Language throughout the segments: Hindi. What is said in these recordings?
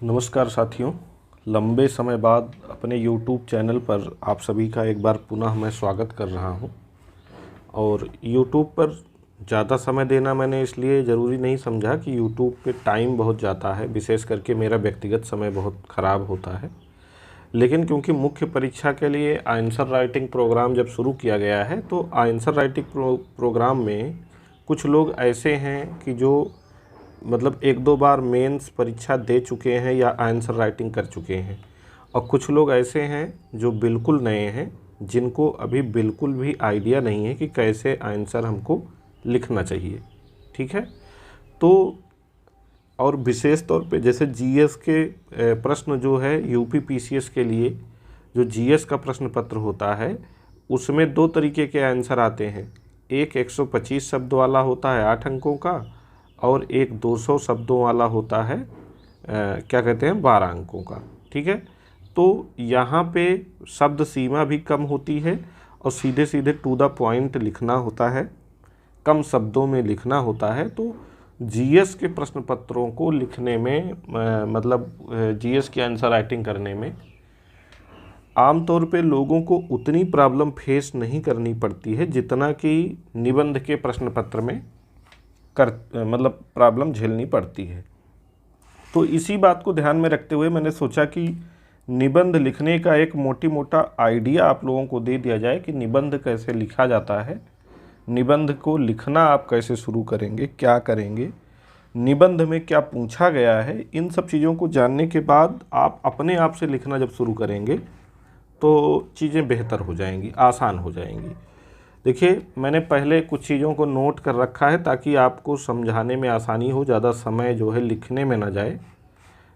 नमस्कार साथियों। लंबे समय बाद अपने YouTube चैनल पर आप सभी का एक बार पुनः मैं स्वागत कर रहा हूं। और YouTube पर ज़्यादा समय देना मैंने इसलिए ज़रूरी नहीं समझा कि YouTube पे टाइम बहुत जाता है, विशेष करके मेरा व्यक्तिगत समय बहुत ख़राब होता है। लेकिन क्योंकि मुख्य परीक्षा के लिए आंसर राइटिंग प्रोग्राम जब शुरू किया गया है, तो आंसर राइटिंग प्रोग्राम में कुछ लोग ऐसे हैं कि जो मतलब एक दो बार मेंस परीक्षा दे चुके हैं या आंसर राइटिंग कर चुके हैं, और कुछ लोग ऐसे हैं जो बिल्कुल नए हैं, जिनको अभी बिल्कुल भी आइडिया नहीं है कि कैसे आंसर हमको लिखना चाहिए। ठीक है, तो और विशेष तौर पे जैसे जीएस के प्रश्न जो है यूपी पीसीएस के लिए जो जीएस का प्रश्न पत्र होता है, उसमें दो तरीके के आंसर आते हैं। एक 125 शब्द वाला होता है 8 अंकों का, और एक 200 शब्दों वाला होता है क्या कहते हैं 12 अंकों का। ठीक है, तो यहाँ पे शब्द सीमा भी कम होती है और सीधे सीधे टू द पॉइंट लिखना होता है, कम शब्दों में लिखना होता है। तो जीएस के प्रश्न पत्रों को लिखने में मतलब जीएस की आंसर राइटिंग करने में आमतौर पे लोगों को उतनी प्रॉब्लम फेस नहीं करनी पड़ती है जितना कि निबंध के प्रश्न पत्र में मतलब प्रॉब्लम झेलनी पड़ती है। तो इसी बात को ध्यान में रखते हुए मैंने सोचा कि निबंध लिखने का एक मोटा आइडिया आप लोगों को दे दिया जाए कि निबंध कैसे लिखा जाता है, निबंध को लिखना आप कैसे शुरू करेंगे, क्या करेंगे, निबंध में क्या पूछा गया है। इन सब चीज़ों को जानने के बाद आप अपने आप से लिखना जब शुरू करेंगे तो चीज़ें बेहतर हो जाएंगी, आसान हो जाएंगी। देखिए, मैंने पहले कुछ चीज़ों को नोट कर रखा है ताकि आपको समझाने में आसानी हो, ज़्यादा समय जो है लिखने में ना जाए।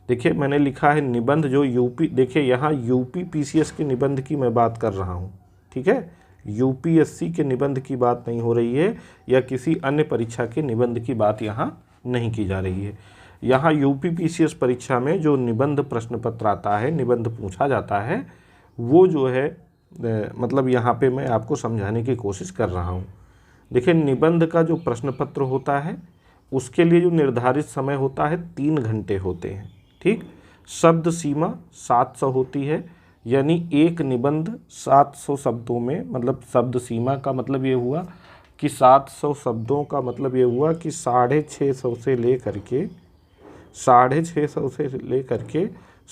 देखिए, मैंने लिखा है निबंध जो यूपी, देखिए यहाँ यूपी पीसीएस के निबंध की मैं बात कर रहा हूँ। ठीक है, यूपीएससी के निबंध की बात नहीं हो रही है या किसी अन्य परीक्षा के निबंध की बात यहाँ नहीं की जा रही है। यहाँ यूपी पीसीएस परीक्षा में जो निबंध प्रश्न पत्र आता है, निबंध पूछा जाता है, वो जो है मतलब यहाँ पे मैं आपको समझाने की कोशिश कर रहा हूँ। देखिए, निबंध का जो प्रश्न पत्र होता है उसके लिए जो निर्धारित समय होता है 3 घंटे होते हैं। ठीक, शब्द सीमा 700 होती है, यानी एक निबंध 700 शब्दों में, मतलब शब्द सीमा का मतलब ये हुआ कि 700 शब्दों का मतलब ये हुआ कि 650 से लेकर के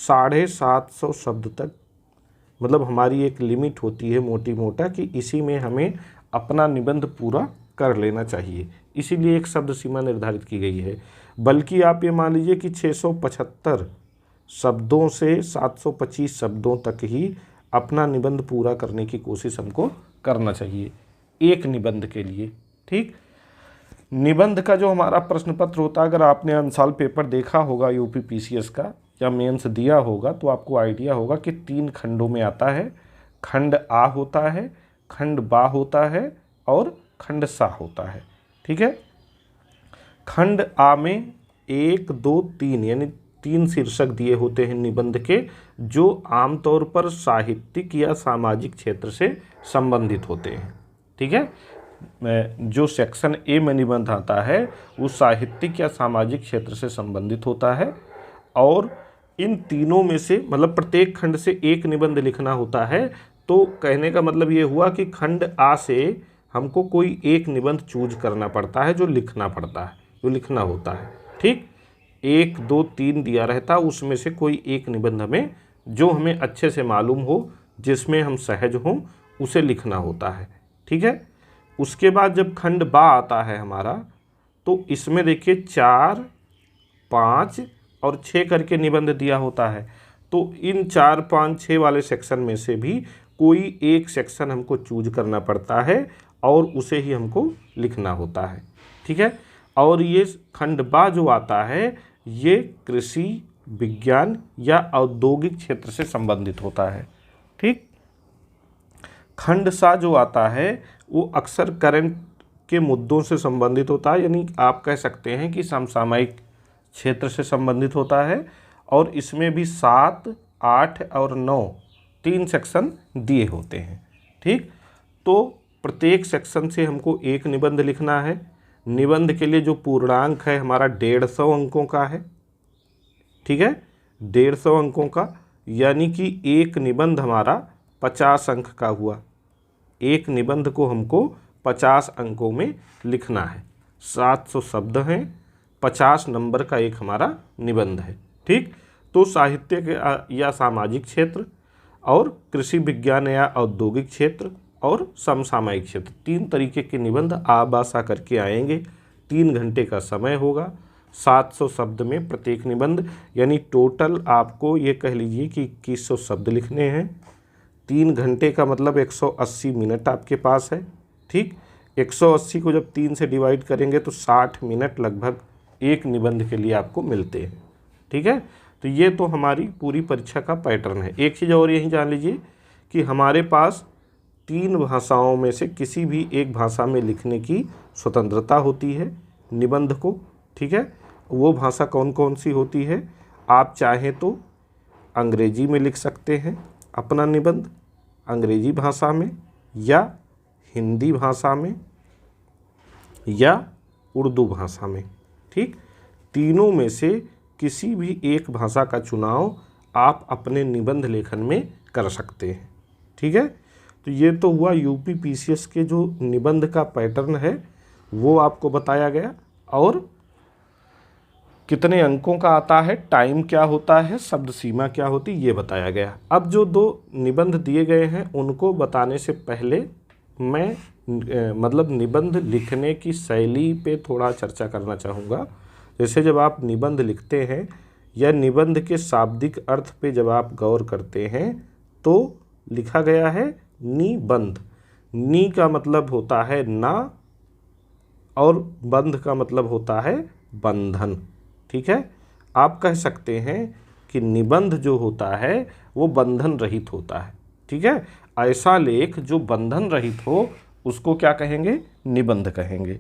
750 शब्द तक, मतलब हमारी एक लिमिट होती है मोटी मोटा कि इसी में हमें अपना निबंध पूरा कर लेना चाहिए, इसीलिए एक शब्द सीमा निर्धारित की गई है। बल्कि आप ये मान लीजिए कि 675 शब्दों से 725 शब्दों तक ही अपना निबंध पूरा करने की कोशिश हमको करना चाहिए एक निबंध के लिए। ठीक, निबंध का जो हमारा प्रश्न पत्र होता है, अगर आपने अनसाल पेपर देखा होगा यूपी पीसीएस का या मेंस दिया होगा तो आपको आइडिया होगा कि 3 खंडों में आता है। खंड आ होता है, खंड बा होता है और खंड सा होता है। ठीक है, खंड आ में 1, 2, 3 यानी 3 शीर्षक दिए होते हैं निबंध के, जो आमतौर पर साहित्यिक या सामाजिक क्षेत्र से संबंधित होते हैं। ठीक है, जो सेक्शन ए में निबंध आता है वो साहित्यिक या सामाजिक क्षेत्र से संबंधित होता है, और इन तीनों में से मतलब प्रत्येक खंड से एक निबंध लिखना होता है। तो कहने का मतलब ये हुआ कि खंड आ से हमको कोई एक निबंध चूज करना पड़ता है, जो लिखना पड़ता है, जो लिखना होता है। ठीक, 1, 2, 3 दिया रहता है, उसमें से कोई एक निबंध हमें, जो हमें अच्छे से मालूम हो, जिसमें हम सहज हों, उसे लिखना होता है। ठीक है, उसके बाद जब खंड बा आता है हमारा, तो इसमें देखिए 4, 5 और 6 करके निबंध दिया होता है। तो इन 4, 5, 6 वाले सेक्शन में से भी कोई एक सेक्शन हमको चूज करना पड़ता है और उसे ही हमको लिखना होता है। ठीक है, और ये खंड बा जो आता है ये कृषि, विज्ञान या औद्योगिक क्षेत्र से संबंधित होता है। ठीक, खंड सा जो आता है वो अक्सर करंट के मुद्दों से संबंधित होता है, यानी आप कह सकते हैं कि समसामयिक क्षेत्र से संबंधित होता है, और इसमें भी 7, 8 और 9 3 सेक्शन दिए होते हैं। ठीक, तो प्रत्येक सेक्शन से हमको एक निबंध लिखना है। निबंध के लिए जो पूर्णांक है हमारा 150 अंकों का है। ठीक है, 150 अंकों का, यानी कि एक निबंध हमारा 50 अंक का हुआ। एक निबंध को हमको 50 अंकों में लिखना है। 700 शब्द हैं, 50 नंबर का एक हमारा निबंध है। ठीक, तो साहित्य के या सामाजिक क्षेत्र और कृषि विज्ञान या औद्योगिक क्षेत्र और समसामयिक क्षेत्र, 3 तरीके के निबंध आशा करके आएंगे। 3 घंटे का समय होगा, 700 शब्द में प्रत्येक निबंध, यानी टोटल आपको ये कह लीजिए कि 2100 शब्द लिखने हैं। 3 घंटे का मतलब 180 मिनट आपके पास है। ठीक, 180 को जब 3 से डिवाइड करेंगे तो 60 मिनट लगभग एक निबंध के लिए आपको मिलते हैं। ठीक है, तो ये तो हमारी पूरी परीक्षा का पैटर्न है। एक चीज़ और यही जान लीजिए कि हमारे पास 3 भाषाओं में से किसी भी एक भाषा में लिखने की स्वतंत्रता होती है निबंध को। ठीक है, वो भाषा कौन कौन सी होती है? आप चाहें तो अंग्रेजी में लिख सकते हैं अपना निबंध, अंग्रेजी भाषा में, या हिंदी भाषा में, या उर्दू भाषा में। ठीक, तीनों में से किसी भी एक भाषा का चुनाव आप अपने निबंध लेखन में कर सकते हैं। ठीक है, तो ये तो हुआ यूपी पीसीएस के जो निबंध का पैटर्न है वो आपको बताया गया, और कितने अंकों का आता है, टाइम क्या होता है, शब्द सीमा क्या होती है, ये बताया गया। अब जो 2 निबंध दिए गए हैं उनको बताने से पहले मैं मतलब निबंध लिखने की शैली पे थोड़ा चर्चा करना चाहूँगा। जैसे जब आप निबंध लिखते हैं या निबंध के शाब्दिक अर्थ पे जब आप गौर करते हैं तो लिखा गया है निबंध। नी का मतलब होता है ना, और बंध का मतलब होता है बंधन। ठीक है, आप कह सकते हैं कि निबंध जो होता है वो बंधन रहित होता है। ठीक है, ऐसा लेख जो बंधन रहित हो उसको क्या कहेंगे? निबंध कहेंगे।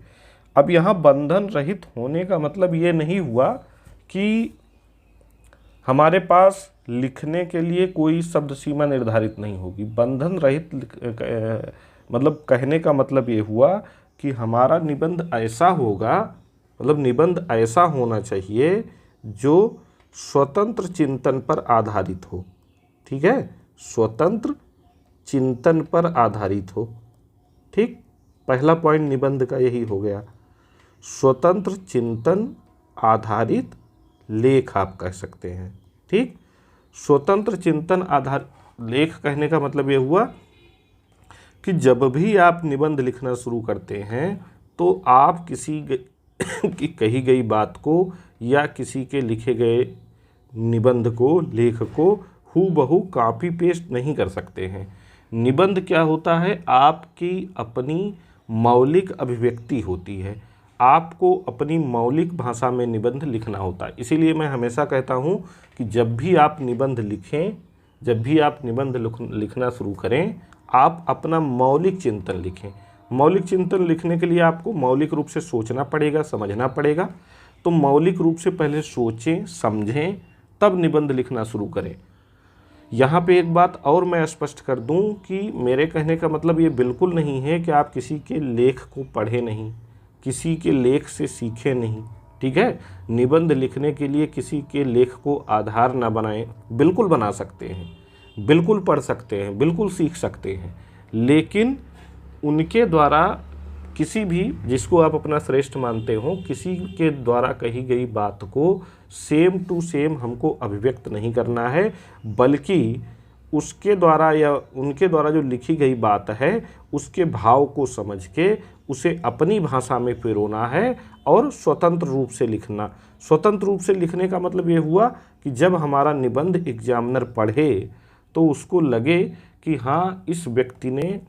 अब यहाँ बंधन रहित होने का मतलब ये नहीं हुआ कि हमारे पास लिखने के लिए कोई शब्द सीमा निर्धारित नहीं होगी। बंधन रहित मतलब कहने का मतलब ये हुआ कि हमारा निबंध ऐसा होगा, मतलब निबंध ऐसा होना चाहिए जो स्वतंत्र चिंतन पर आधारित हो। ठीक है, स्वतंत्र चिंतन पर आधारित हो। ठीक, पहला पॉइंट निबंध का यही हो गया, स्वतंत्र चिंतन आधारित लेख आप कह सकते हैं। ठीक, स्वतंत्र चिंतन आधारित लेख कहने का मतलब ये हुआ कि जब भी आप निबंध लिखना शुरू करते हैं तो आप किसी की कही गई बात को या किसी के लिखे गए निबंध को, लेख को हूबहू कॉपी पेस्ट नहीं कर सकते हैं। निबंध क्या होता है? आपकी अपनी मौलिक अभिव्यक्ति होती है, आपको अपनी मौलिक भाषा में निबंध लिखना होता है। इसीलिए मैं हमेशा कहता हूँ कि जब भी आप निबंध लिखें, जब भी आप निबंध लिखना शुरू करें, आप अपना मौलिक चिंतन लिखें। मौलिक चिंतन लिखने के लिए आपको मौलिक रूप से सोचना पड़ेगा, समझना पड़ेगा। तो मौलिक रूप से पहले सोचें, समझें, तब निबंध लिखना शुरू करें। यहाँ पे एक बात और मैं स्पष्ट कर दूं कि मेरे कहने का मतलब ये बिल्कुल नहीं है कि आप किसी के लेख को पढ़ें नहीं, किसी के लेख से सीखें नहीं। ठीक है, निबंध लिखने के लिए किसी के लेख को आधार ना बनाएं। बिल्कुल बना सकते हैं, बिल्कुल पढ़ सकते हैं, बिल्कुल सीख सकते हैं, लेकिन उनके द्वारा किसी भी, जिसको आप अपना श्रेष्ठ मानते हो, किसी के द्वारा कही गई बात को सेम टू सेम हमको अभिव्यक्त नहीं करना है, बल्कि उसके द्वारा या उनके द्वारा जो लिखी गई बात है उसके भाव को समझ के उसे अपनी भाषा में पिरोना है और स्वतंत्र रूप से लिखना। स्वतंत्र रूप से लिखने का मतलब ये हुआ कि जब हमारा निबंध एग्जामिनर पढ़े तो उसको लगे कि हाँ, इस व्यक्ति ने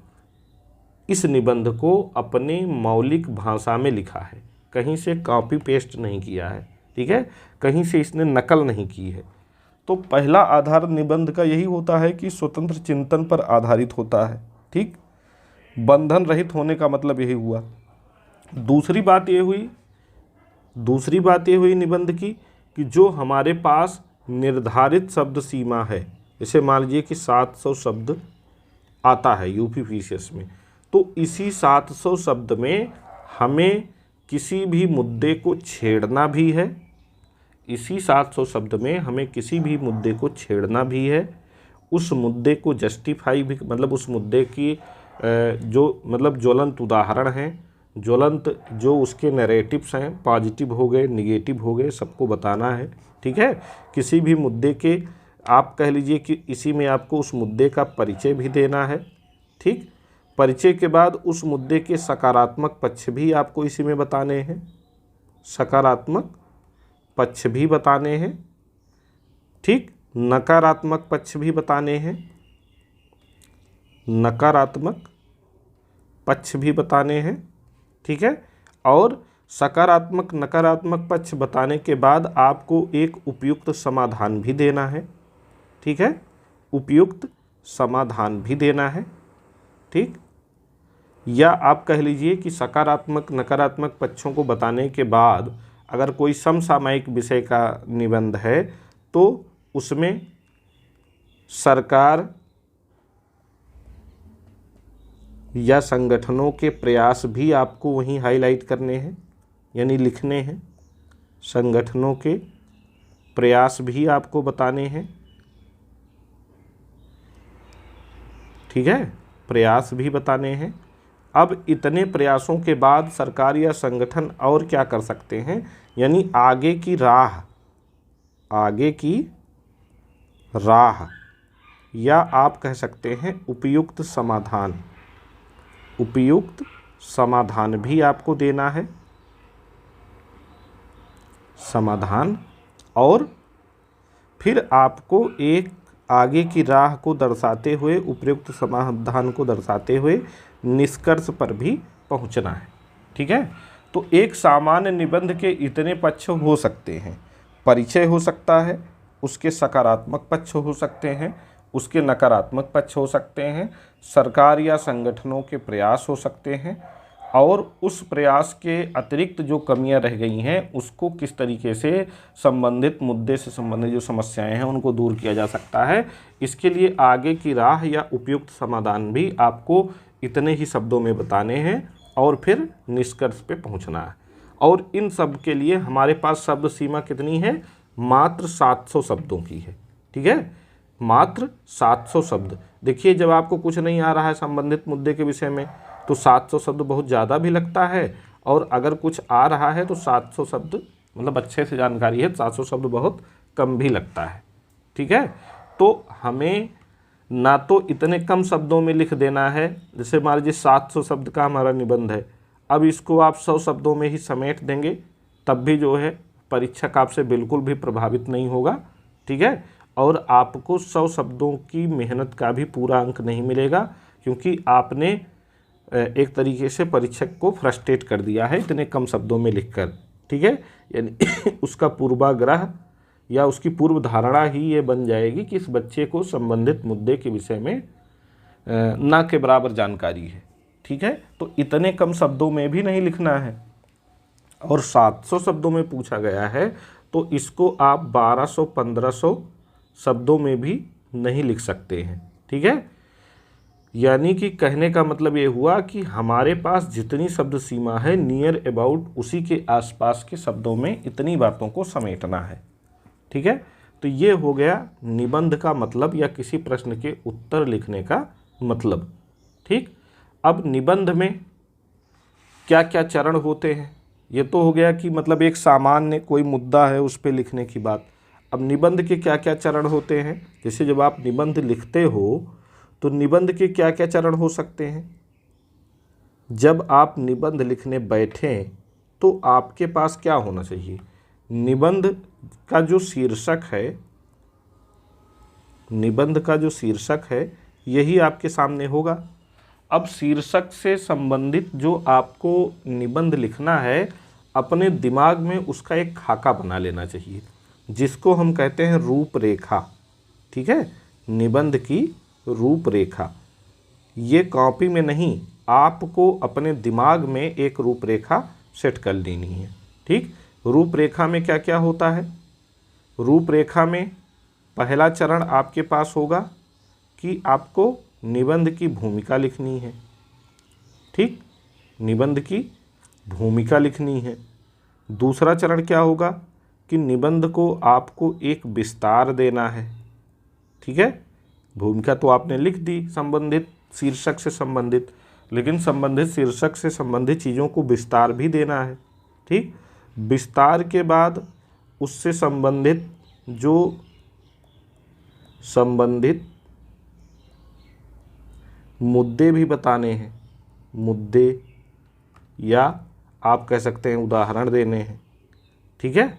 इस निबंध को अपने मौलिक भाषा में लिखा है, कहीं से कॉपी पेस्ट नहीं किया है। ठीक है, कहीं से इसने नकल नहीं की है। तो पहला आधार निबंध का यही होता है कि स्वतंत्र चिंतन पर आधारित होता है। ठीक, बंधन रहित होने का मतलब यही हुआ। दूसरी बात ये हुई निबंध की कि जो हमारे पास निर्धारित शब्द सीमा है, जैसे मान लीजिए कि 700 शब्द आता है यूपी पीसीएस में, तो इसी 700 शब्द में हमें किसी भी मुद्दे को छेड़ना भी है, इसी 700 शब्द में हमें किसी भी मुद्दे को छेड़ना भी है, उस मुद्दे को जस्टिफाई भी, मतलब उस मुद्दे की जो मतलब ज्वलंत उदाहरण हैं, ज्वलंत जो उसके नैरेटिव्स हैं, पॉजिटिव हो गए, निगेटिव हो गए, सबको बताना है। ठीक है, किसी भी मुद्दे के आप कह लीजिए कि इसी में आपको उस मुद्दे का परिचय भी देना है। ठीक, परिचय के बाद उस मुद्दे के सकारात्मक पक्ष भी आपको इसी में बताने हैं, सकारात्मक पक्ष भी बताने हैं। ठीक, नकारात्मक पक्ष भी बताने हैं, नकारात्मक पक्ष भी बताने हैं। ठीक है, और सकारात्मक नकारात्मक पक्ष बताने के बाद आपको एक उपयुक्त समाधान भी देना है। ठीक है, उपयुक्त समाधान भी देना है। ठीक, या आप कह लीजिए कि सकारात्मक नकारात्मक पक्षों को बताने के बाद अगर कोई समसामयिक विषय का निबंध है तो उसमें सरकार या संगठनों के प्रयास भी आपको वहीं हाईलाइट करने हैं, यानी लिखने हैं। संगठनों के प्रयास भी आपको बताने हैं। ठीक है, प्रयास भी बताने हैं। अब इतने प्रयासों के बाद सरकार या संगठन और क्या कर सकते हैं, यानी आगे की राह, आगे की राह, या आप कह सकते हैं उपयुक्त समाधान, उपयुक्त समाधान भी आपको देना है, समाधान। और फिर आपको एक आगे की राह को दर्शाते हुए, उपयुक्त समाधान को दर्शाते हुए निष्कर्ष पर भी पहुंचना है। ठीक है, तो एक सामान्य निबंध के इतने पक्ष हो सकते हैं। परिचय हो सकता है, उसके सकारात्मक पक्ष हो सकते हैं, उसके नकारात्मक पक्ष हो सकते हैं, सरकार या संगठनों के प्रयास हो सकते हैं, और उस प्रयास के अतिरिक्त जो कमियां रह गई हैं उसको किस तरीके से संबंधित मुद्दे से संबंधित जो समस्याएं हैं उनको दूर किया जा सकता है। इसके लिए आगे की राह या उपयुक्त समाधान भी आपको इतने ही शब्दों में बताने हैं और फिर निष्कर्ष पे पहुंचना है। और इन सब के लिए हमारे पास शब्द सीमा कितनी है, मात्र 700 शब्दों की है। ठीक है, मात्र 700 शब्द। देखिए, जब आपको कुछ नहीं आ रहा है संबंधित मुद्दे के विषय में तो 700 शब्द बहुत ज़्यादा भी लगता है, और अगर कुछ आ रहा है तो 700 शब्द मतलब अच्छे से जानकारी है, 700 शब्द बहुत कम भी लगता है। ठीक है, तो हमें ना तो इतने कम शब्दों में लिख देना है, जैसे मान लीजिए 700 शब्द का हमारा निबंध है, अब इसको आप 100 शब्दों में ही समेट देंगे तब भी जो है परीक्षक आपसे बिल्कुल भी प्रभावित नहीं होगा। ठीक है, और आपको 100 शब्दों की मेहनत का भी पूरा अंक नहीं मिलेगा, क्योंकि आपने एक तरीके से परीक्षक को फ्रस्ट्रेट कर दिया है इतने कम शब्दों में लिखकर। ठीक है, यानी उसका पूर्वाग्रह या उसकी पूर्व धारणा ही ये बन जाएगी कि इस बच्चे को संबंधित मुद्दे के विषय में ना के बराबर जानकारी है। ठीक है, तो इतने कम शब्दों में भी नहीं लिखना है, और 700 शब्दों में पूछा गया है तो इसको आप 1200-1500 शब्दों में भी नहीं लिख सकते हैं। ठीक है, यानी कि कहने का मतलब ये हुआ कि हमारे पास जितनी शब्द सीमा है नियर अबाउट उसी के आसपास के शब्दों में इतनी बातों को समेटना है। ठीक है, तो ये हो गया निबंध का मतलब या किसी प्रश्न के उत्तर लिखने का मतलब। ठीक, अब निबंध में क्या क्या चरण होते हैं, ये तो हो गया कि मतलब एक सामान्य कोई मुद्दा है उस पर लिखने की बात। अब निबंध के क्या क्या चरण होते हैं, जैसे जब आप निबंध लिखते हो तो निबंध के क्या क्या चरण हो सकते हैं। जब आप निबंध लिखने बैठें तो आपके पास क्या होना चाहिए, निबंध का जो शीर्षक है, निबंध का जो शीर्षक है यही आपके सामने होगा। अब शीर्षक से संबंधित जो आपको निबंध लिखना है, अपने दिमाग में उसका एक खाका बना लेना चाहिए, जिसको हम कहते हैं रूपरेखा। ठीक है, निबंध की रूपरेखा। ये कॉपी में नहीं, आपको अपने दिमाग में एक रूपरेखा सेट कर लेनी है। ठीक, रूपरेखा में क्या क्या होता है, रूपरेखा में पहला चरण आपके पास होगा कि आपको निबंध की भूमिका लिखनी है। ठीक, निबंध की भूमिका लिखनी है। दूसरा चरण क्या होगा, कि निबंध को आपको एक विस्तार देना है। ठीक है, भूमिका तो आपने लिख दी संबंधित शीर्षक से संबंधित, लेकिन संबंधित शीर्षक से संबंधित चीज़ों को विस्तार भी देना है। ठीक, विस्तार के बाद उससे संबंधित जो संबंधित मुद्दे भी बताने हैं, मुद्दे या आप कह सकते हैं उदाहरण देने हैं। ठीक है,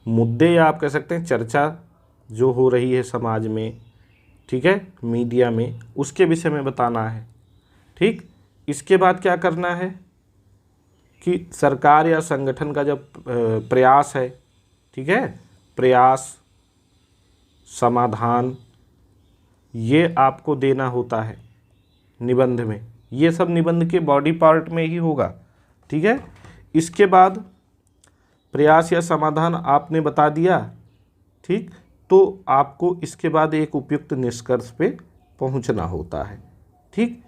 मुद्दे या आप कह सकते हैं चर्चा जो हो रही है समाज में, ठीक है, मीडिया में, उसके विषय में बताना है। ठीक, इसके बाद क्या करना है कि सरकार या संगठन का जब प्रयास है, ठीक है, प्रयास, समाधान, ये आपको देना होता है निबंध में। ये सब निबंध के बॉडी पार्ट में ही होगा। ठीक है, इसके बाद प्रयास या समाधान आपने बता दिया। ठीक, तो आपको इसके बाद एक उपयुक्त निष्कर्ष पे पहुंचना होता है। ठीक,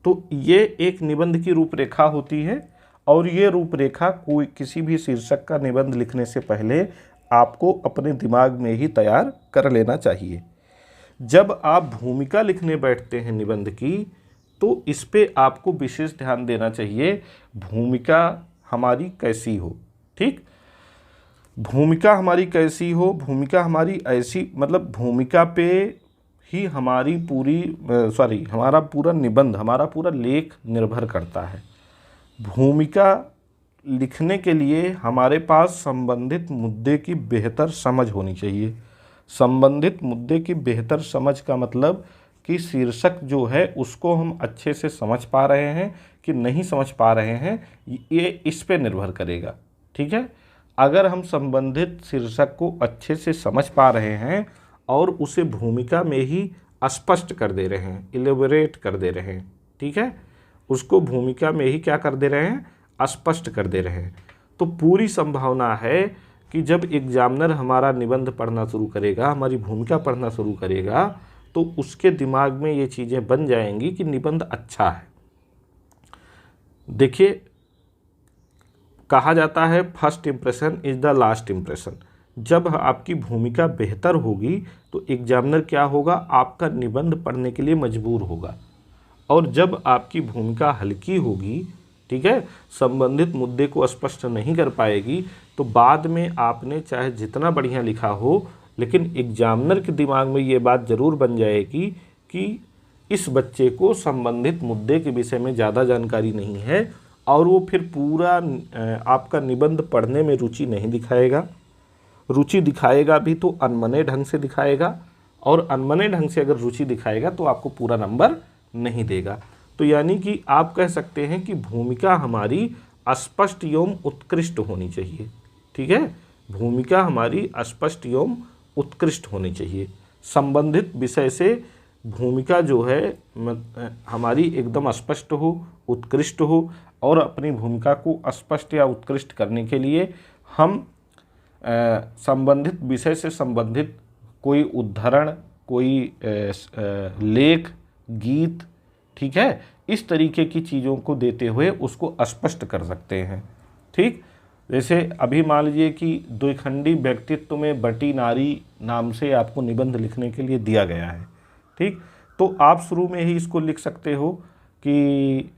तो ये एक निबंध की रूपरेखा होती है, और ये रूपरेखा कोई किसी भी शीर्षक का निबंध लिखने से पहले आपको अपने दिमाग में ही तैयार कर लेना चाहिए। जब आप भूमिका लिखने बैठते हैं निबंध की, तो इस पे आपको विशेष ध्यान देना चाहिए, भूमिका हमारी कैसी हो। ठीक, भूमिका हमारी कैसी हो, भूमिका हमारी ऐसी, मतलब भूमिका पे ही हमारी हमारा पूरा निबंध, हमारा पूरा लेख निर्भर करता है। भूमिका लिखने के लिए हमारे पास संबंधित मुद्दे की बेहतर समझ होनी चाहिए। संबंधित मुद्दे की बेहतर समझ का मतलब कि शीर्षक जो है उसको हम अच्छे से समझ पा रहे हैं कि नहीं समझ पा रहे हैं, ये इस पे निर्भर करेगा। ठीक है, अगर हम संबंधित शीर्षक को अच्छे से समझ पा रहे हैं और उसे भूमिका में ही स्पष्ट कर दे रहे हैं, इलेबोरेट कर दे रहे हैं, ठीक है, उसको भूमिका में ही क्या कर दे रहे हैं, स्पष्ट कर दे रहे हैं, तो पूरी संभावना है कि जब एग्जामिनर हमारा निबंध पढ़ना शुरू करेगा, हमारी भूमिका पढ़ना शुरू करेगा, तो उसके दिमाग में ये चीज़ें बन जाएंगी कि निबंध अच्छा है। देखिए, कहा जाता है first impression is the last impression. जब आपकी भूमिका बेहतर होगी तो एग्जामिनर क्या होगा, आपका निबंध पढ़ने के लिए मजबूर होगा, और जब आपकी भूमिका हल्की होगी, ठीक है, संबंधित मुद्दे को स्पष्ट नहीं कर पाएगी, तो बाद में आपने चाहे जितना बढ़िया लिखा हो, लेकिन एग्जामिनर के दिमाग में ये बात ज़रूर बन जाएगी कि इस बच्चे को संबंधित मुद्दे के विषय में ज़्यादा जानकारी नहीं है, और वो फिर पूरा आपका निबंध पढ़ने में रुचि नहीं दिखाएगा। रुचि दिखाएगा भी तो अनमने ढंग से दिखाएगा, और अनमने ढंग से अगर रुचि दिखाएगा तो आपको पूरा नंबर नहीं देगा। तो यानी कि आप कह सकते हैं कि भूमिका हमारी स्पष्ट एवं उत्कृष्ट होनी चाहिए। ठीक है, भूमिका हमारी स्पष्ट एवं उत्कृष्ट होनी चाहिए। संबंधित विषय से भूमिका जो है हमारी एकदम स्पष्ट हो, उत्कृष्ट हो, और अपनी भूमिका को स्पष्ट या उत्कृष्ट करने के लिए हम संबंधित विषय से संबंधित कोई उद्धरण, कोई लेख, गीत, ठीक है, इस तरीके की चीज़ों को देते हुए उसको स्पष्ट कर सकते हैं। ठीक, जैसे अभी मान लीजिए कि द्विखंडी व्यक्तित्व में बटी नारी नाम से आपको निबंध लिखने के लिए दिया गया है। ठीक, तो आप शुरू में ही इसको लिख सकते हो कि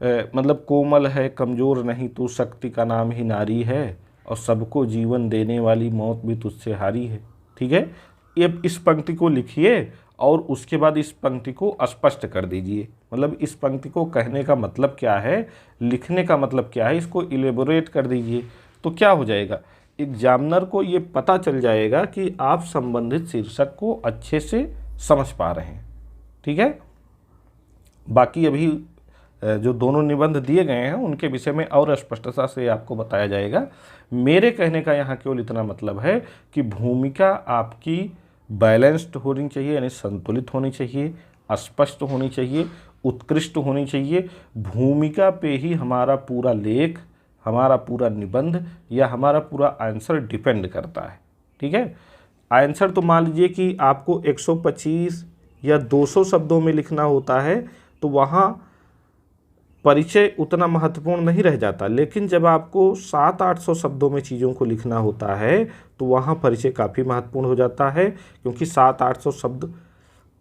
मतलब कोमल है कमज़ोर नहीं तू, शक्ति का नाम ही नारी है, और सबको जीवन देने वाली मौत भी तुझसे हारी है। ठीक है, ये इस पंक्ति को लिखिए और उसके बाद इस पंक्ति को स्पष्ट कर दीजिए। मतलब इस पंक्ति को कहने का मतलब क्या है, लिखने का मतलब क्या है, इसको इलेबोरेट कर दीजिए। तो क्या हो जाएगा, एग्जामिनर को ये पता चल जाएगा कि आप संबंधित शीर्षक को अच्छे से समझ पा रहे हैं। ठीक है, बाकी अभी जो दोनों निबंध दिए गए हैं उनके विषय में और स्पष्टता से आपको बताया जाएगा। मेरे कहने का यहाँ केवल इतना मतलब है कि भूमिका आपकी बैलेंस्ड होनी चाहिए, यानी संतुलित होनी चाहिए, स्पष्ट होनी चाहिए, उत्कृष्ट होनी चाहिए। भूमिका पे ही हमारा पूरा लेख, हमारा पूरा निबंध या हमारा पूरा आंसर डिपेंड करता है। ठीक है, आंसर तो मान लीजिए कि आपको 125 या 200 शब्दों में लिखना होता है, तो वहाँ परिचय उतना महत्वपूर्ण नहीं रह जाता, लेकिन जब आपको 700-800 शब्दों में चीज़ों को लिखना होता है तो वहाँ परिचय काफ़ी महत्वपूर्ण हो जाता है, क्योंकि 700-800 शब्द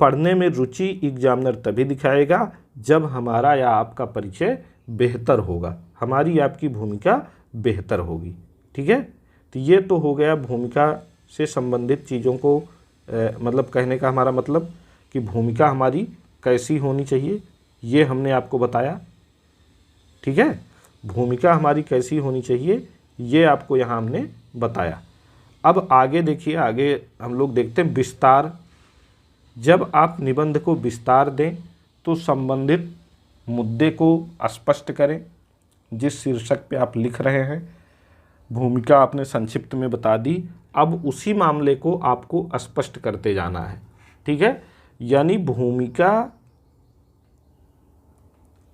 पढ़ने में रुचि एग्जामिनर तभी दिखाएगा जब हमारा या आपका परिचय बेहतर होगा, हमारी आपकी भूमिका बेहतर होगी। ठीक है, तो ये तो हो गया भूमिका से संबंधित चीज़ों को मतलब कहने का हमारा मतलब कि भूमिका हमारी कैसी होनी चाहिए, ये हमने आपको बताया। ठीक है, भूमिका हमारी कैसी होनी चाहिए ये आपको यहाँ हमने बताया। अब आगे देखिए, आगे हम लोग देखते हैं विस्तार। जब आप निबंध को विस्तार दें तो संबंधित मुद्दे को स्पष्ट करें जिस शीर्षक पे आप लिख रहे हैं। भूमिका आपने संक्षिप्त में बता दी, अब उसी मामले को आपको स्पष्ट करते जाना है। ठीक है, यानी भूमिका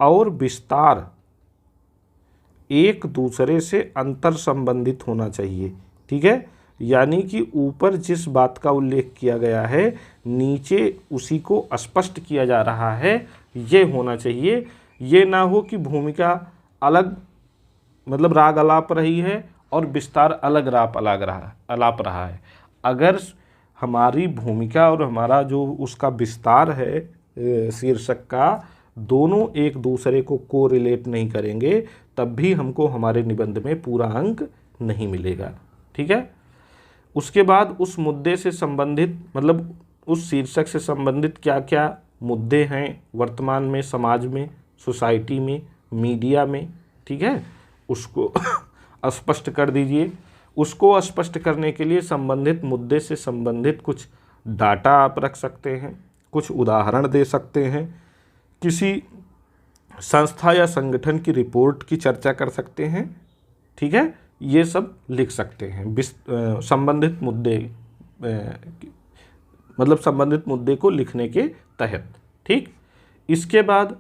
और विस्तार एक दूसरे से अंतर संबंधित होना चाहिए। ठीक है, यानी कि ऊपर जिस बात का उल्लेख किया गया है नीचे उसी को स्पष्ट किया जा रहा है, ये होना चाहिए। ये ना हो कि भूमिका अलग मतलब राग अलाप रही है और विस्तार अलग अलाप रहा है। अगर हमारी भूमिका और हमारा जो उसका विस्तार है शीर्षक का, दोनों एक दूसरे को कोरिलेट नहीं करेंगे तब भी हमको हमारे निबंध में पूरा अंक नहीं मिलेगा। ठीक है, उसके बाद उस मुद्दे से संबंधित मतलब उस शीर्षक से संबंधित क्या क्या मुद्दे हैं वर्तमान में समाज में, सोसाइटी में, मीडिया में। ठीक है, उसको स्पष्ट कर दीजिए। उसको स्पष्ट करने के लिए संबंधित मुद्दे से संबंधित कुछ डाटा आप रख सकते हैं, कुछ उदाहरण दे सकते हैं, किसी संस्था या संगठन की रिपोर्ट की चर्चा कर सकते हैं। ठीक है, ये सब लिख सकते हैं संबंधित मुद्दे मतलब संबंधित मुद्दे को लिखने के तहत। ठीक, इसके बाद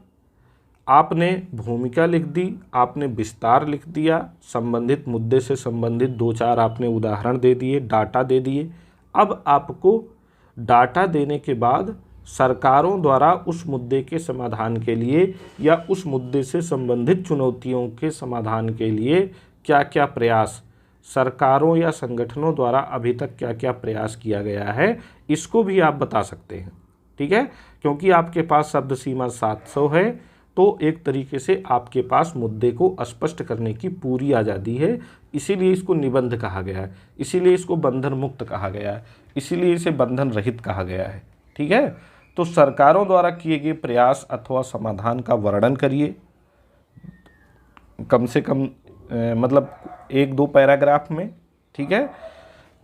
आपने भूमिका लिख दी, आपने विस्तार लिख दिया, संबंधित मुद्दे से संबंधित 2-4 आपने उदाहरण दे दिए, डाटा दे दिए। अब आपको डाटा देने के बाद सरकारों द्वारा उस मुद्दे के समाधान के लिए या उस मुद्दे से संबंधित चुनौतियों के समाधान के लिए क्या क्या प्रयास सरकारों या संगठनों द्वारा अभी तक क्या क्या प्रयास किया गया है, इसको भी आप बता सकते हैं। ठीक है, क्योंकि आपके पास शब्द सीमा 700 है तो एक तरीके से आपके पास मुद्दे को स्पष्ट करने की पूरी आज़ादी है। इसीलिए इसको निबंध कहा गया है, इसीलिए इसको बंधन मुक्त कहा गया है, इसीलिए इसे बंधन रहित कहा गया है। ठीक है, तो सरकारों द्वारा किए गए प्रयास अथवा समाधान का वर्णन करिए, कम से कम मतलब 1-2 पैराग्राफ में। ठीक है,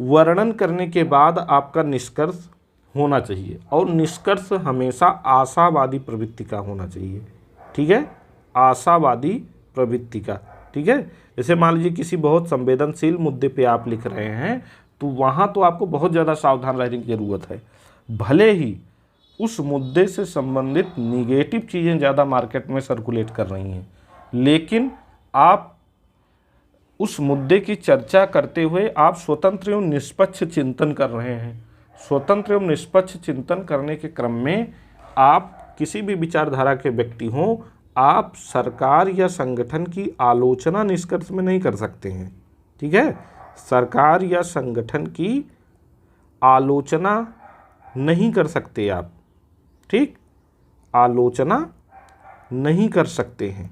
वर्णन करने के बाद आपका निष्कर्ष होना चाहिए और निष्कर्ष हमेशा आशावादी प्रवृत्ति का होना चाहिए। ठीक है, आशावादी प्रवृत्ति का। ठीक है, जैसे मान लीजिए किसी बहुत संवेदनशील मुद्दे पे आप लिख रहे हैं तो वहाँ तो आपको बहुत ज़्यादा सावधान रहने की ज़रूरत है। भले ही उस मुद्दे से संबंधित निगेटिव चीज़ें ज़्यादा मार्केट में सर्कुलेट कर रही हैं, लेकिन आप उस मुद्दे की चर्चा करते हुए आप स्वतंत्र एवं निष्पक्ष चिंतन कर रहे हैं। स्वतंत्र एवं निष्पक्ष चिंतन करने के क्रम में आप किसी भी विचारधारा के व्यक्ति हों, आप सरकार या संगठन की आलोचना निष्कर्ष में नहीं कर सकते हैं। ठीक है, सरकार या संगठन की आलोचना नहीं कर सकते आप। ठीक, आलोचना नहीं कर सकते हैं,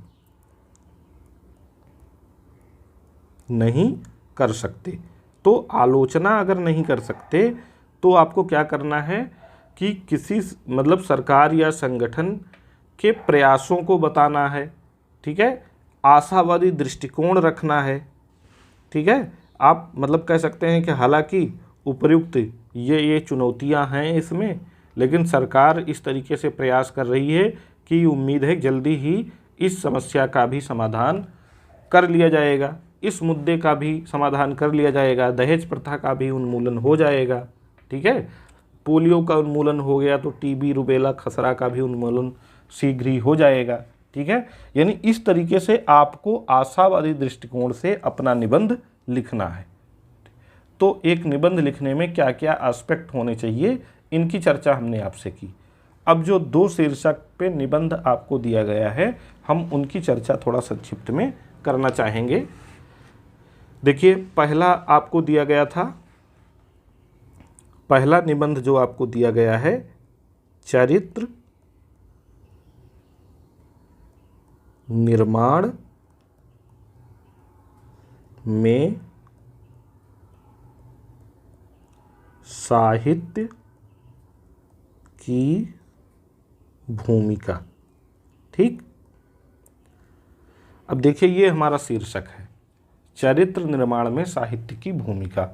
नहीं कर सकते। तो आलोचना अगर नहीं कर सकते तो आपको क्या करना है कि किसी मतलब सरकार या संगठन के प्रयासों को बताना है। ठीक है, आशावादी दृष्टिकोण रखना है। ठीक है, आप मतलब कह सकते हैं कि हालांकि उपर्युक्त ये चुनौतियां हैं इसमें, लेकिन सरकार इस तरीके से प्रयास कर रही है कि उम्मीद है जल्दी ही इस समस्या का भी समाधान कर लिया जाएगा, इस मुद्दे का भी समाधान कर लिया जाएगा, दहेज प्रथा का भी उन्मूलन हो जाएगा। ठीक है, पोलियो का उन्मूलन हो गया तो टीबी, रुबेला, खसरा का भी उन्मूलन शीघ्र ही हो जाएगा। ठीक है, यानी इस तरीके से आपको आशावादी दृष्टिकोण से अपना निबंध लिखना है। तो एक निबंध लिखने में क्या क्या एस्पेक्ट होने चाहिए, इनकी चर्चा हमने आपसे की। अब जो 2 शीर्षक पे निबंध आपको दिया गया है, हम उनकी चर्चा थोड़ा संक्षिप्त में करना चाहेंगे। देखिए, पहला आपको दिया गया था, पहला निबंध जो आपको दिया गया है, चरित्र निर्माण में साहित्य की भूमिका। ठीक, अब देखिए ये हमारा शीर्षक है, चरित्र निर्माण में साहित्य की भूमिका।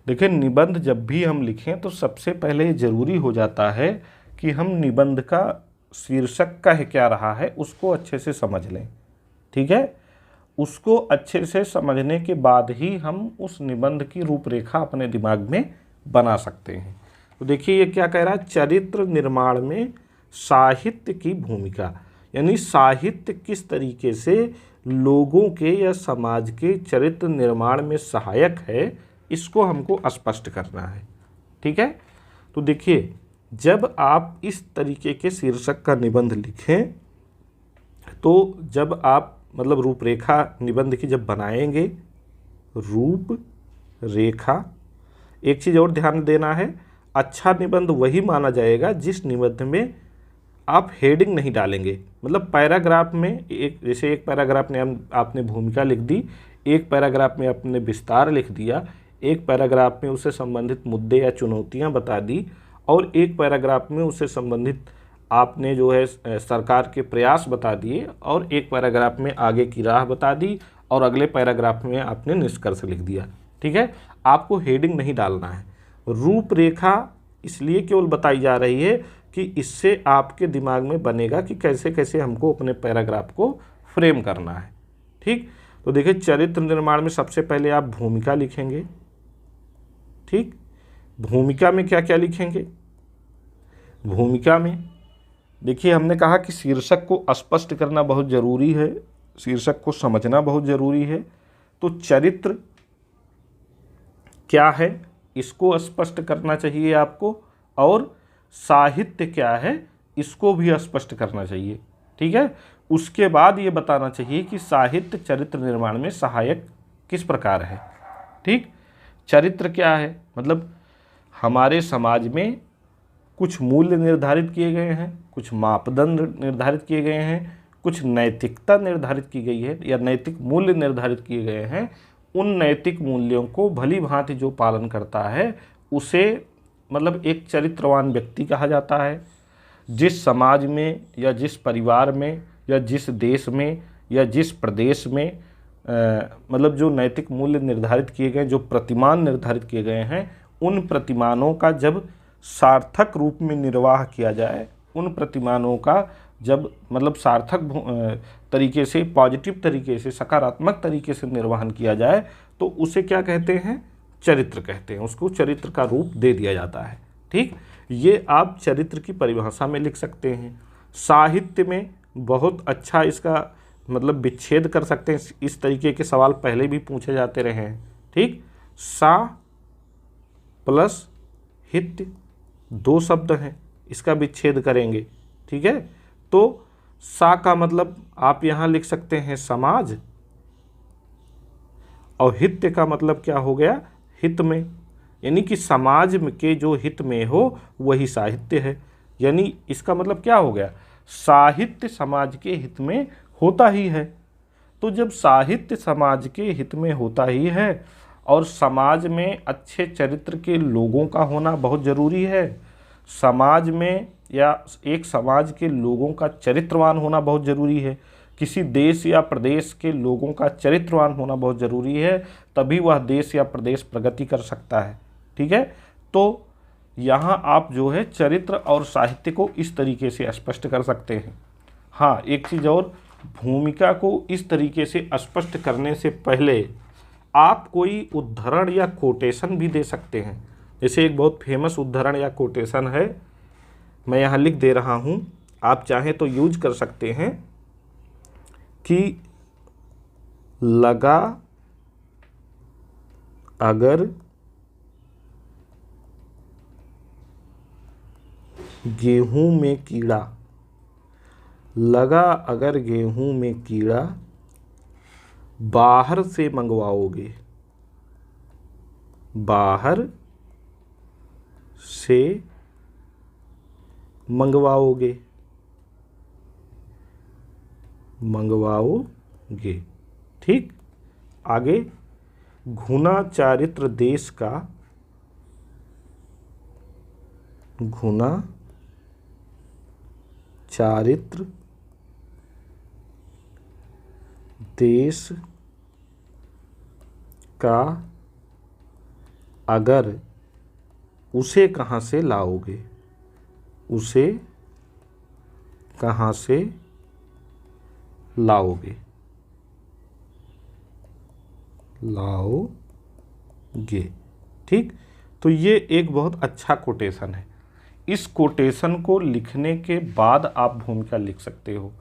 देखिए, निबंध जब भी हम लिखें तो सबसे पहले जरूरी हो जाता है कि हम निबंध का शीर्षक कह क्या रहा है उसको अच्छे से समझ लें। ठीक है, उसको अच्छे से समझने के बाद ही हम उस निबंध की रूपरेखा अपने दिमाग में बना सकते हैं। तो देखिए ये क्या कह रहा है, चरित्र निर्माण में साहित्य की भूमिका, यानी साहित्य किस तरीके से लोगों के या समाज के चरित्र निर्माण में सहायक है, इसको हमको स्पष्ट करना है। ठीक है, तो देखिए जब आप इस तरीके के शीर्षक का निबंध लिखें, तो जब आप मतलब रूपरेखा निबंध की जब बनाएंगे, रूप रेखा, एक चीज़ और ध्यान देना है, अच्छा निबंध वही माना जाएगा जिस निबंध में आप हेडिंग नहीं डालेंगे। मतलब पैराग्राफ में एक, जैसे एक पैराग्राफ में आपने भूमिका लिख दी, एक पैराग्राफ में आपने विस्तार लिख दिया, एक पैराग्राफ में उससे संबंधित मुद्दे या चुनौतियां बता दी, और एक पैराग्राफ में उससे संबंधित आपने जो है सरकार के प्रयास बता दिए, और एक पैराग्राफ में आगे की राह बता दी, और अगले पैराग्राफ में आपने निष्कर्ष लिख दिया। ठीक है, आपको हेडिंग नहीं डालना है। रूपरेखा इसलिए केवल बताई जा रही है कि इससे आपके दिमाग में बनेगा कि कैसे कैसे हमको अपने पैराग्राफ को फ्रेम करना है। ठीक, तो देखिए चरित्र निर्माण में सबसे पहले आप भूमिका लिखेंगे। ठीक, भूमिका में क्या क्या लिखेंगे? भूमिका में देखिए हमने कहा कि शीर्षक को स्पष्ट करना बहुत ज़रूरी है, शीर्षक को समझना बहुत ज़रूरी है। तो चरित्र क्या है इसको स्पष्ट करना चाहिए आपको, और साहित्य क्या है इसको भी स्पष्ट करना चाहिए। ठीक है, उसके बाद ये बताना चाहिए कि साहित्य चरित्र निर्माण में सहायक किस प्रकार है। ठीक, चरित्र क्या है, मतलब हमारे समाज में कुछ मूल्य निर्धारित किए गए हैं, कुछ मापदंड निर्धारित किए गए हैं, कुछ नैतिकता निर्धारित की गई है या नैतिक मूल्य निर्धारित किए गए हैं। उन नैतिक मूल्यों को भली भांति जो पालन करता है उसे मतलब एक चरित्रवान व्यक्ति कहा जाता है। जिस समाज में या जिस परिवार में या जिस देश में या जिस प्रदेश में मतलब जो नैतिक मूल्य निर्धारित किए गए, जो प्रतिमान निर्धारित किए गए हैं, उन प्रतिमानों का जब सार्थक रूप में निर्वाह किया जाए, उन प्रतिमानों का जब मतलब सार्थक तरीके से, पॉजिटिव तरीके से, सकारात्मक तरीके से निर्वहन किया जाए, तो उसे क्या कहते हैं? चरित्र कहते हैं। उसको चरित्र का रूप दे दिया जाता है। ठीक, ये आप चरित्र की परिभाषा में लिख सकते हैं। साहित्य में बहुत अच्छा इसका मतलब विच्छेद कर सकते हैं। इस तरीके के सवाल पहले भी पूछे जाते रहे हैं। ठीक, सा प्लस हित्य 2 शब्द हैं, इसका विच्छेद करेंगे। ठीक है, तो सा का मतलब आप यहाँ लिख सकते हैं समाज, और हित का मतलब क्या हो गया? हित में, यानी कि समाज के जो हित में हो वही साहित्य है। यानी इसका मतलब क्या हो गया? साहित्य समाज के हित में होता ही है। तो जब साहित्य समाज के हित में होता ही है और समाज में अच्छे चरित्र के लोगों का होना बहुत ज़रूरी है, समाज में या एक समाज के लोगों का चरित्रवान होना बहुत ज़रूरी है, किसी देश या प्रदेश के लोगों का चरित्रवान होना बहुत ज़रूरी है, तभी वह देश या प्रदेश प्रगति कर सकता है। ठीक है, तो यहाँ आप जो है चरित्र और साहित्य को इस तरीके से स्पष्ट कर सकते हैं। हाँ, एक चीज़ और, भूमिका को इस तरीके से स्पष्ट करने से पहले आप कोई उद्धरण या कोटेशन भी दे सकते हैं। जैसे एक बहुत फेमस उद्धरण या कोटेशन है, मैं यहाँ लिख दे रहा हूँ, आप चाहें तो यूज कर सकते हैं कि लगा अगर गेहूं में कीड़ा, लगा अगर गेहूं में कीड़ा, बाहर से मंगवाओगे, बाहर से मंगवाओगे, मंगवाओगे। ठीक, आगे, घुना चारित्र देश का, घुना चारित्र देश का अगर, उसे कहाँ से लाओगे, उसे कहाँ से लाओगे, लाओगे। ठीक, तो ये एक बहुत अच्छा कोटेशन है। इस कोटेशन को लिखने के बाद आप भूमिका लिख सकते हो,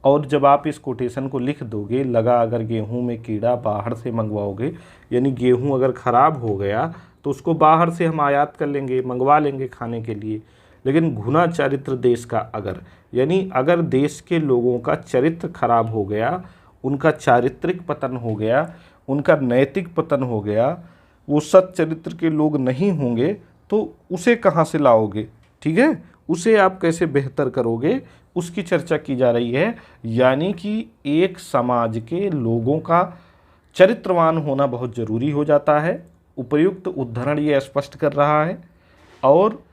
और जब आप इस कोटेशन को लिख दोगे, लगा अगर गेहूं में कीड़ा, बाहर से मंगवाओगे, यानी गेहूं अगर ख़राब हो गया तो उसको बाहर से हम आयात कर लेंगे, मंगवा लेंगे खाने के लिए। लेकिन घुना चरित्र देश का अगर, यानी अगर देश के लोगों का चरित्र खराब हो गया, उनका चारित्रिक पतन हो गया, उनका नैतिक पतन हो गया, वो सत चरित्र के लोग नहीं होंगे, तो उसे कहाँ से लाओगे। ठीक है, उसे आप कैसे बेहतर करोगे, उसकी चर्चा की जा रही है। यानी कि एक समाज के लोगों का चरित्रवान होना बहुत ज़रूरी हो जाता है। उपयुक्त उद्धरण ये स्पष्ट कर रहा है। और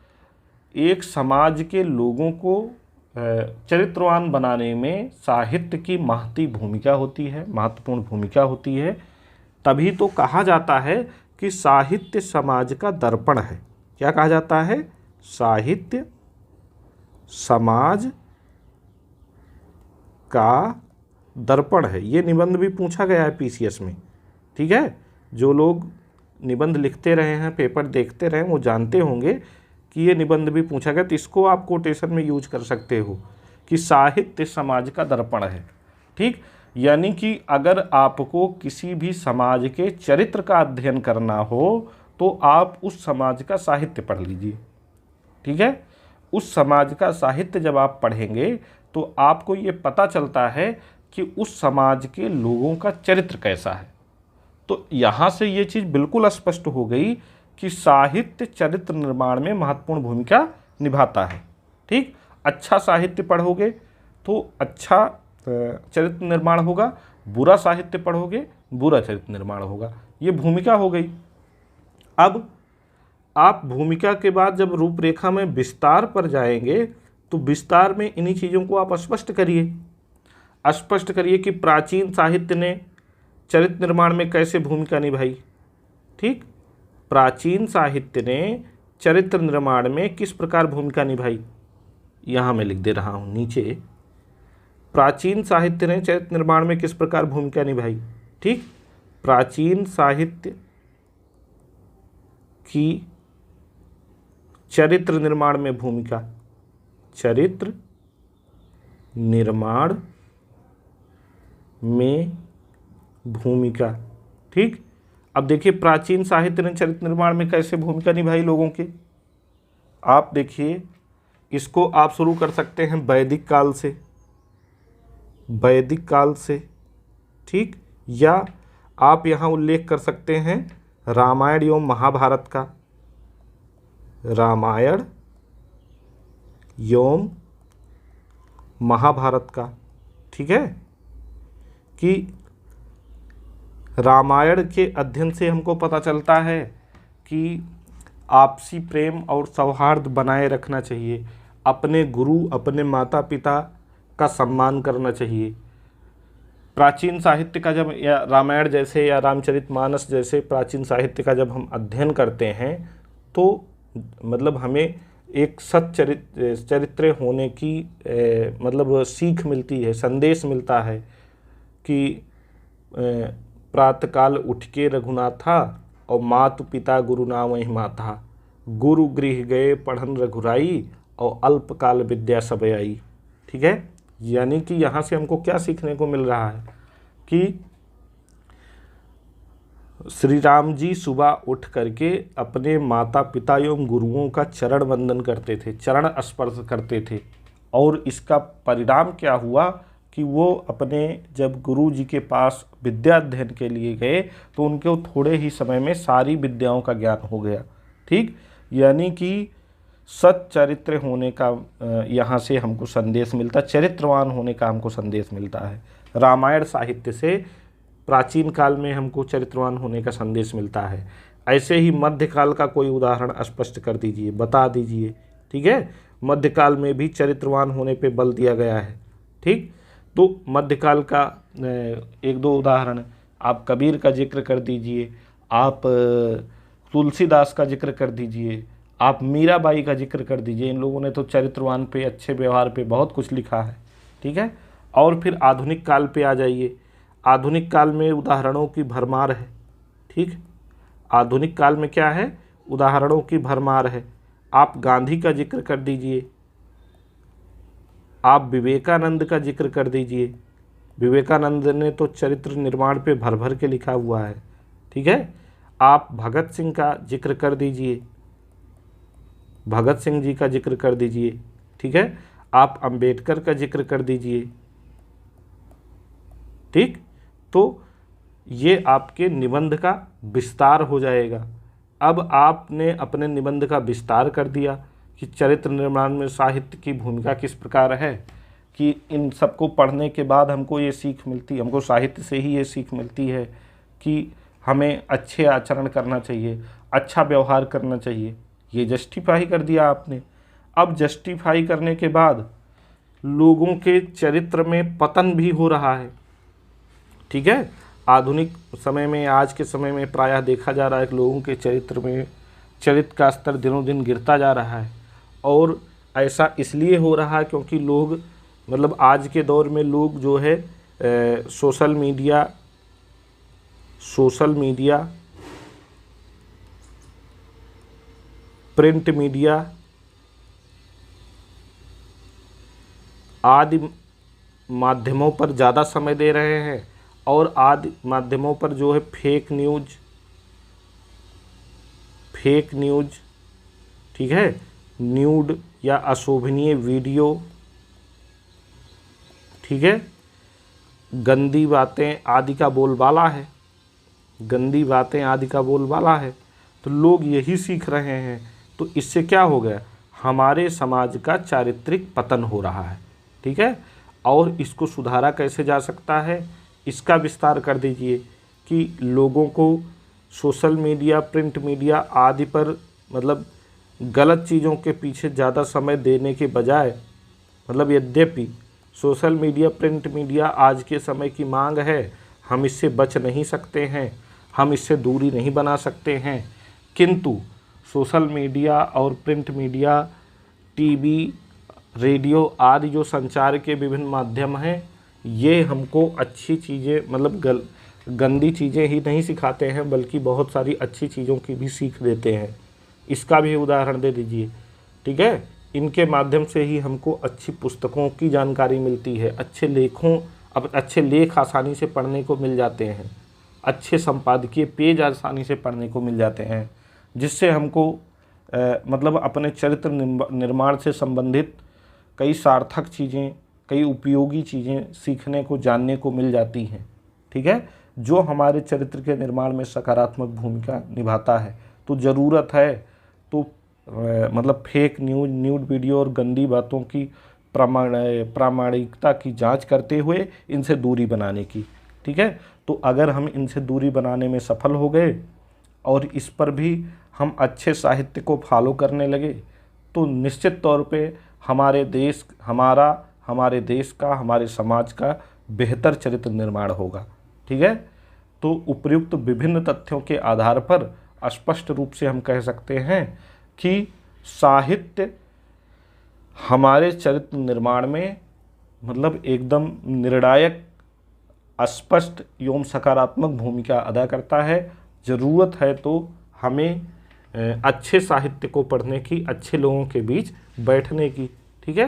एक समाज के लोगों को चरित्रवान बनाने में साहित्य की महती भूमिका होती है, महत्वपूर्ण भूमिका होती है। तभी तो कहा जाता है कि साहित्य समाज का दर्पण है। क्या कहा जाता है? साहित्य समाज का दर्पण है। ये निबंध भी पूछा गया है पीसीएस में। ठीक है, जो लोग निबंध लिखते रहे हैं, पेपर देखते रहे हैं, वो जानते होंगे कि ये निबंध भी पूछा गया। तो इसको आप कोटेशन में यूज कर सकते हो कि साहित्य समाज का दर्पण है। ठीक, यानी कि अगर आपको किसी भी समाज के चरित्र का अध्ययन करना हो तो आप उस समाज का साहित्य पढ़ लीजिए। ठीक है, उस समाज का साहित्य जब आप पढ़ेंगे तो आपको ये पता चलता है कि उस समाज के लोगों का चरित्र कैसा है। तो यहाँ से ये चीज़ बिल्कुल स्पष्ट हो गई कि साहित्य चरित्र निर्माण में महत्वपूर्ण भूमिका निभाता है। ठीक, अच्छा साहित्य पढ़ोगे तो अच्छा चरित्र निर्माण होगा, बुरा साहित्य पढ़ोगे बुरा चरित्र निर्माण होगा। ये भूमिका हो गई। अब आप भूमिका के बाद जब रूपरेखा में विस्तार पर जाएंगे तो विस्तार में इन्हीं चीज़ों को आप स्पष्ट करिए। स्पष्ट करिए कि प्राचीन साहित्य ने चरित्र निर्माण में कैसे भूमिका निभाई। ठीक, प्राचीन साहित्य ने चरित्र निर्माण में किस प्रकार भूमिका निभाई, यहाँ मैं लिख दे रहा हूँ नीचे। प्राचीन साहित्य ने चरित्र निर्माण में किस प्रकार भूमिका निभाई। ठीक, प्राचीन साहित्य की चरित्र निर्माण में भूमिका, चरित्र निर्माण में भूमिका। ठीक, अब देखिए प्राचीन साहित्य ने चरित्र निर्माण में कैसे भूमिका निभाई लोगों की। आप देखिए, इसको आप शुरू कर सकते हैं वैदिक काल से, वैदिक काल से। ठीक, या आप यहाँ उल्लेख कर सकते हैं रामायण एवं महाभारत का, रामायण एवं महाभारत का। ठीक है, कि रामायण के अध्ययन से हमको पता चलता है कि आपसी प्रेम और सौहार्द बनाए रखना चाहिए, अपने गुरु अपने माता पिता का सम्मान करना चाहिए। प्राचीन साहित्य का जब, या रामायण जैसे या रामचरितमानस जैसे प्राचीन साहित्य का जब हम अध्ययन करते हैं तो मतलब हमें एक चरित्र होने की मतलब सीख मिलती है, संदेश मिलता है कि प्रातःकाल उठ के रघुनाथा और मातु पिता गुरु नाम वही माथा, गुरु गृह गए पढ़न रघुराई और अल्पकाल विद्या सब आई। ठीक है, यानी कि यहाँ से हमको क्या सीखने को मिल रहा है कि श्री राम जी सुबह उठ करके अपने माता पिता एवं गुरुओं का चरण वंदन करते थे, चरण स्पर्श करते थे। और इसका परिणाम क्या हुआ कि वो अपने जब गुरु जी के पास विद्या अध्ययन के लिए गए तो उनको थोड़े ही समय में सारी विद्याओं का ज्ञान हो गया। ठीक, यानी कि सच्चरित्र होने का यहाँ से हमको संदेश मिलता, चरित्रवान होने का हमको संदेश मिलता है। रामायण साहित्य से प्राचीन काल में हमको चरित्रवान होने का संदेश मिलता है। ऐसे ही मध्यकाल का कोई उदाहरण स्पष्ट कर दीजिए, बता दीजिए। ठीक है, मध्यकाल में भी चरित्रवान होने पे बल दिया गया है। ठीक, तो मध्यकाल का एक दो उदाहरण आप कबीर का जिक्र कर दीजिए, आप तुलसीदास का जिक्र कर दीजिए, आप मीराबाई का जिक्र कर दीजिए। इन लोगों ने तो चरित्रवान पे, अच्छे व्यवहार पे बहुत कुछ लिखा है। ठीक है, और फिर आधुनिक काल पे आ जाइए। आधुनिक काल में उदाहरणों की भरमार है। ठीक, आधुनिक काल में क्या है, उदाहरणों की भरमार है। आप गांधी का जिक्र कर दीजिए, आप विवेकानंद का जिक्र कर दीजिए। विवेकानंद ने तो चरित्र निर्माण पे भर भर के लिखा हुआ है। ठीक है, आप भगत सिंह का जिक्र कर दीजिए, भगत सिंह जी का जिक्र कर दीजिए। ठीक है, आप अंबेडकर का जिक्र कर दीजिए। ठीक, तो ये आपके निबंध का विस्तार हो जाएगा। अब आपने अपने निबंध का विस्तार कर दिया कि चरित्र निर्माण में साहित्य की भूमिका किस प्रकार है, कि इन सबको पढ़ने के बाद हमको ये सीख मिलती, हमको साहित्य से ही ये सीख मिलती है कि हमें अच्छे आचरण करना चाहिए, अच्छा व्यवहार करना चाहिए। ये जस्टिफाई कर दिया आपने। अब जस्टिफाई करने के बाद लोगों के चरित्र में पतन भी हो रहा है। ठीक है, आधुनिक समय में, आज के समय में प्रायः देखा जा रहा है कि लोगों के चरित्र में, चरित्र का स्तर दिनों दिन गिरता जा रहा है। और ऐसा इसलिए हो रहा है क्योंकि लोग, मतलब आज के दौर में लोग जो है सोशल मीडिया, प्रिंट मीडिया आदि माध्यमों पर ज़्यादा समय दे रहे हैं। और आदि माध्यमों पर जो है फेक न्यूज़, ठीक है, न्यूड या अशोभनीय वीडियो, ठीक है, गंदी बातें आदि का बोलबाला है, गंदी बातें आदि का बोलबाला है। तो लोग यही सीख रहे हैं। तो इससे क्या हो गया, हमारे समाज का चारित्रिक पतन हो रहा है। ठीक है, और इसको सुधारा कैसे जा सकता है, इसका विस्तार कर दीजिए कि लोगों को सोशल मीडिया, प्रिंट मीडिया आदि पर, मतलब गलत चीज़ों के पीछे ज़्यादा समय देने के बजाय, मतलब यद्यपि सोशल मीडिया, प्रिंट मीडिया आज के समय की मांग है, हम इससे बच नहीं सकते हैं, हम इससे दूरी नहीं बना सकते हैं, किंतु सोशल मीडिया और प्रिंट मीडिया, टीवी, रेडियो आदि जो संचार के विभिन्न माध्यम हैं, ये हमको अच्छी चीज़ें, मतलब गंदी चीज़ें ही नहीं सिखाते हैं, बल्कि बहुत सारी अच्छी चीज़ों की भी सीख देते हैं। इसका भी उदाहरण दे दीजिए। ठीक है, इनके माध्यम से ही हमको अच्छी पुस्तकों की जानकारी मिलती है, अच्छे लेख आसानी से पढ़ने को मिल जाते हैं, अच्छे संपादकीय पेज आसानी से पढ़ने को मिल जाते हैं, जिससे हमको मतलब अपने चरित्र निर्माण से संबंधित कई सार्थक चीज़ें, कई उपयोगी चीज़ें सीखने को, जानने को मिल जाती हैं। ठीक है, जो हमारे चरित्र के निर्माण में सकारात्मक भूमिका निभाता है। तो ज़रूरत है तो मतलब फेक न्यूज़, न्यूड वीडियो और गंदी बातों की प्रामाणिकता की जांच करते हुए इनसे दूरी बनाने की। ठीक है, तो अगर हम इनसे दूरी बनाने में सफल हो गए और इस पर भी हम अच्छे साहित्य को फॉलो करने लगे, तो निश्चित तौर पे हमारे देश का, हमारे समाज का बेहतर चरित्र निर्माण होगा। ठीक है, तो उपर्युक्त विभिन्न तथ्यों के आधार पर स्पष्ट रूप से हम कह सकते हैं कि साहित्य हमारे चरित्र निर्माण में मतलब एकदम निर्णायक, स्पष्ट एवं सकारात्मक भूमिका अदा करता है। ज़रूरत है तो हमें अच्छे साहित्य को पढ़ने की, अच्छे लोगों के बीच बैठने की। ठीक है,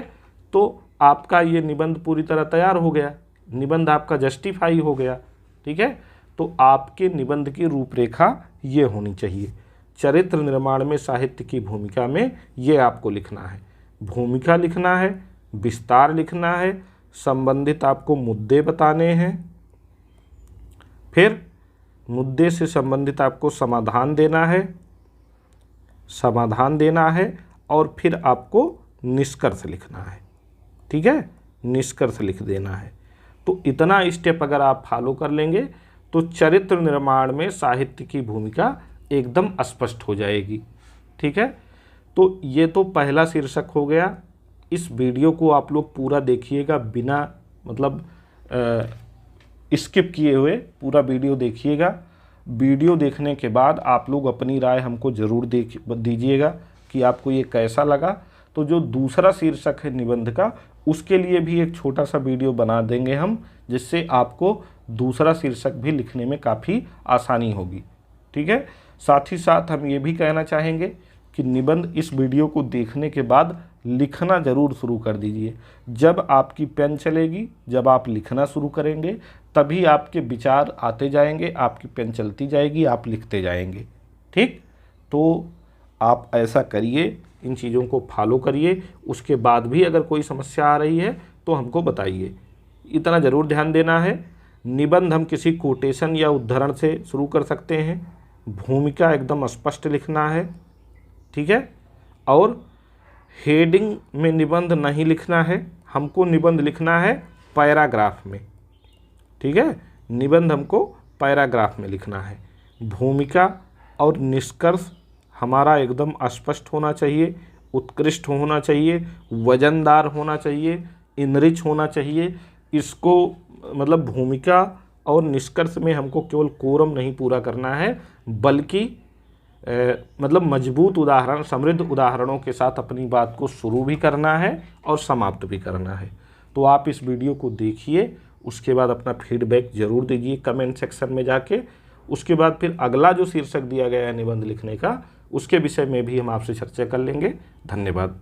तो आपका ये निबंध पूरी तरह तैयार हो गया, निबंध आपका जस्टिफाई हो गया। ठीक है, तो आपके निबंध की रूपरेखा ये होनी चाहिए। चरित्र निर्माण में साहित्य की भूमिका में ये आपको लिखना है। भूमिका लिखना है, विस्तार लिखना है, संबंधित आपको मुद्दे बताने हैं, फिर मुद्दे से संबंधित आपको समाधान देना है और फिर आपको निष्कर्ष लिखना है। ठीक है, निष्कर्ष लिख देना है। तो इतना स्टेप अगर आप फॉलो कर लेंगे तो चरित्र निर्माण में साहित्य की भूमिका एकदम स्पष्ट हो जाएगी। ठीक है, तो ये तो पहला शीर्षक हो गया। इस वीडियो को आप लोग पूरा देखिएगा, बिना मतलब स्किप किए हुए पूरा वीडियो देखिएगा। वीडियो देखने के बाद आप लोग अपनी राय हमको ज़रूर दीजिएगा कि आपको ये कैसा लगा। तो जो दूसरा शीर्षक है निबंध का, उसके लिए भी एक छोटा सा वीडियो बना देंगे हम, जिससे आपको दूसरा शीर्षक भी लिखने में काफ़ी आसानी होगी। ठीक है, साथ ही साथ हम ये भी कहना चाहेंगे कि निबंध इस वीडियो को देखने के बाद लिखना ज़रूर शुरू कर दीजिए। जब आपकी पेन चलेगी, जब आप लिखना शुरू करेंगे, तभी आपके विचार आते जाएंगे, आपकी पेन चलती जाएगी, आप लिखते जाएंगे। ठीक, तो आप ऐसा करिए, इन चीज़ों को फॉलो करिए। उसके बाद भी अगर कोई समस्या आ रही है तो हमको बताइए। इतना ज़रूर ध्यान देना है, निबंध हम किसी कोटेशन या उद्धरण से शुरू कर सकते हैं। भूमिका एकदम स्पष्ट लिखना है। ठीक है, और हेडिंग में निबंध नहीं लिखना है, हमको निबंध लिखना है पैराग्राफ में। ठीक है, निबंध हमको पैराग्राफ में लिखना है। भूमिका और निष्कर्ष हमारा एकदम स्पष्ट होना चाहिए, उत्कृष्ट होना चाहिए, वजनदार होना चाहिए, इनरिच होना चाहिए। इसको मतलब भूमिका और निष्कर्ष में हमको केवल कोरम नहीं पूरा करना है, बल्कि मतलब मजबूत उदाहरण, समृद्ध उदाहरणों के साथ अपनी बात को शुरू भी करना है और समाप्त भी करना है। तो आप इस वीडियो को देखिए, उसके बाद अपना फीडबैक ज़रूर दीजिए कमेंट सेक्शन में जाके। उसके बाद फिर अगला जो शीर्षक दिया गया है निबंध लिखने का, उसके विषय में भी हम आपसे चर्चा कर लेंगे। धन्यवाद।